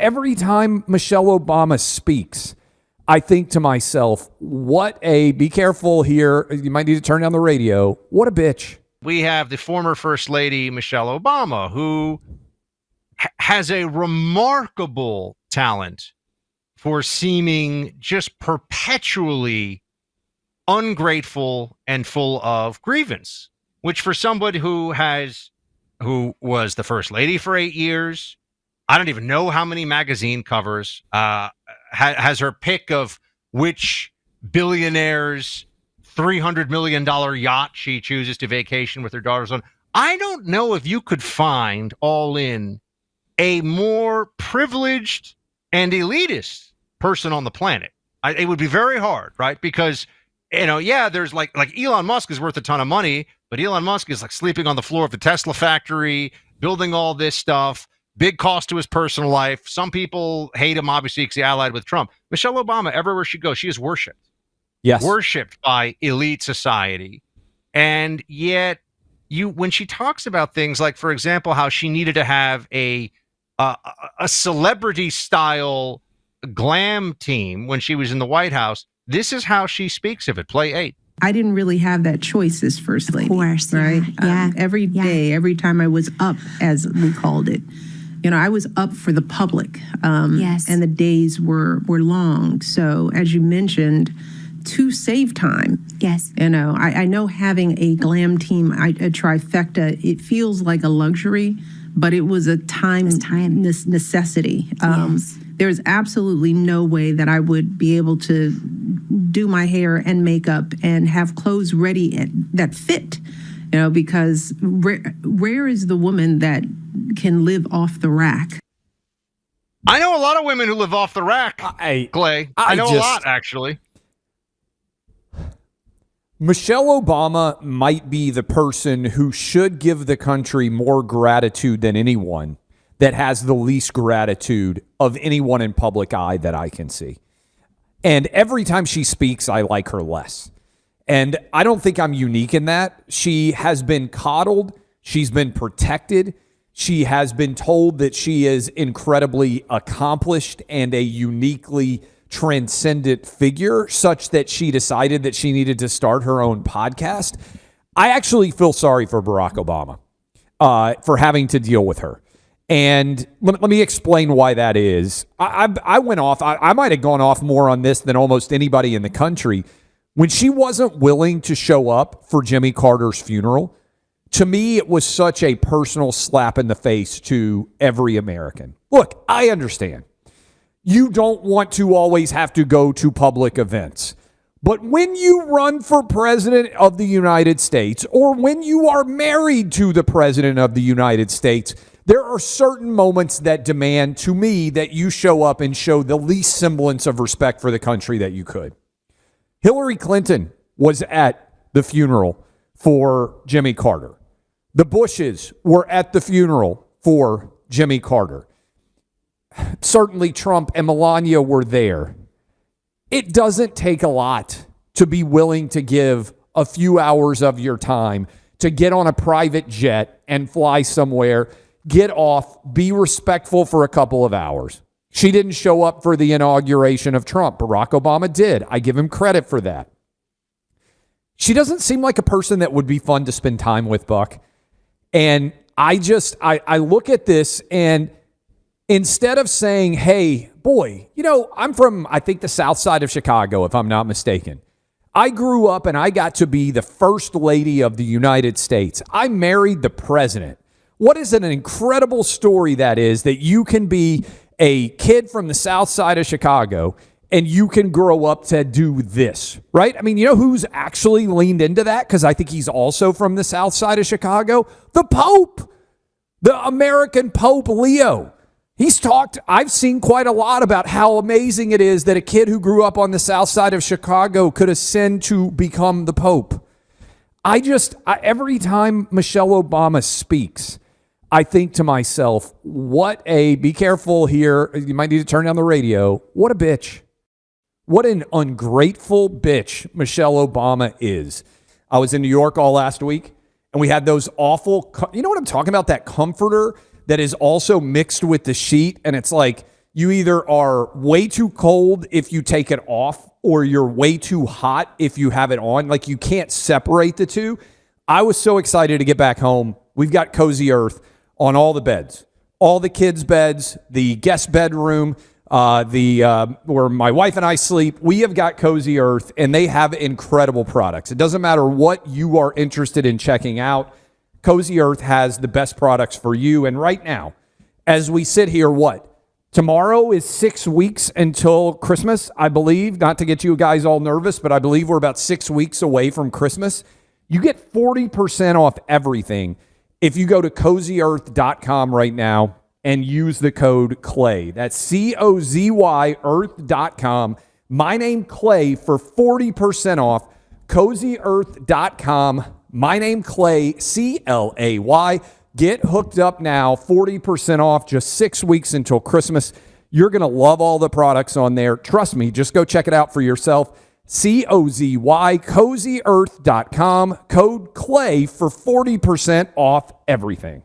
every time Michelle Obama speaks, I think to myself, be careful here. You might need to turn down the radio. What a bitch. We have the former First Lady, Michelle Obama, who has a remarkable talent for seeming just perpetually ungrateful and full of grievance, which for somebody who was the First Lady for 8 years, I don't even know how many magazine covers, has her pick of which billionaire's $300 million yacht she chooses to vacation with her daughters on. I don't know if you could find all in a more privileged and elitist person on the planet. It would be very hard, right? Because, there's like Elon Musk is worth a ton of money, but Elon Musk is like sleeping on the floor of the Tesla factory, building all this stuff, big cost to his personal life. Some people hate him, obviously, because he allied with Trump. Michelle Obama, everywhere she goes, she is worshipped. Yes. Worshipped by elite society. And yet, when she talks about things like, for example, how she needed to have a celebrity-style glam team when she was in the White House, this is how she speaks of it. Play 8. I didn't really have that choice as First Lady. Of course, right? Yeah. Every day, every time I was up, as we called it, I was up for the public. Yes. And the days were long. So, as you mentioned, to save time. Yes. I know having a glam team, a trifecta, it feels like a luxury, but it was a time necessity. Yes. There's absolutely no way that I would be able to do my hair and makeup and have clothes ready that fit, because rare is the woman that can live off the rack. I know a lot of women who live off the rack, Clay. I know a lot, actually. Michelle Obama might be the person who should give the country more gratitude than anyone that has the least gratitude of anyone in public eye that I can see. And every time she speaks, I like her less. And I don't think I'm unique in that. She has been coddled. She's been protected. She has been told that she is incredibly accomplished and a uniquely transcendent figure, such that she decided that she needed to start her own podcast. I actually feel sorry for Barack Obama for having to deal with her. And let me explain why that is. I went off. I might have gone off more on this than almost anybody in the country. When she wasn't willing to show up for Jimmy Carter's funeral, to me, it was such a personal slap in the face to every American. Look, I understand. You don't want to always have to go to public events. But when you run for president of the United States, or when you are married to the president of the United States, there are certain moments that demand, to me, that you show up and show the least semblance of respect for the country that you could. Hillary Clinton was at the funeral for Jimmy Carter. The Bushes were at the funeral for Jimmy Carter. Certainly Trump and Melania were there. It doesn't take a lot to be willing to give a few hours of your time to get on a private jet and fly somewhere, get off, be respectful for a couple of hours. She didn't show up for the inauguration of Trump. Barack Obama did. I give him credit for that. She doesn't seem like a person that would be fun to spend time with, Buck. And I look at this, and instead of saying, hey, boy, I'm from, I think, the south side of Chicago, if I'm not mistaken. I grew up and I got to be the first lady of the United States. I married the president. What is an incredible story that is, that you can be a kid from the south side of Chicago and you can grow up to do this, right? I mean, you know who's actually leaned into that? Because I think he's also from the south side of Chicago. The Pope, the American Pope Leo. He's talked, I've seen quite a lot about how amazing it is that a kid who grew up on the south side of Chicago could ascend to become the Pope. Every time Michelle Obama speaks, I think to myself, be careful here. You might need to turn down the radio. What a bitch. What an ungrateful bitch Michelle Obama is. I was in New York all last week, and we had those awful, you know what I'm talking about? That comforter that is also mixed with the sheet, and it's like You either are way too cold if you take it off, or you're way too hot if you have it on. Like, you can't separate the two. I was so excited to get back home. We've got Cozy Earth on all the beds, all the kids' beds, the guest bedroom, where my wife and I sleep. We have got Cozy Earth, and they have incredible products. It doesn't matter what you are interested in checking out. Cozy Earth has the best products for you. And right now, as we sit here, tomorrow is 6 weeks until Christmas, I believe. Not to get you guys all nervous, but I believe we're about 6 weeks away from Christmas. You get 40% off everything if you go to CozyEarth.com right now and use the code CLAY. That's COZY Earth.com. My name Clay for 40% off. CozyEarth.com. My name Clay, CLAY. Get hooked up now, 40% off, just 6 weeks until Christmas. You're going to love all the products on there. Trust me, just go check it out for yourself. COZY, CozyEarth.com, code CLAY for 40% off everything.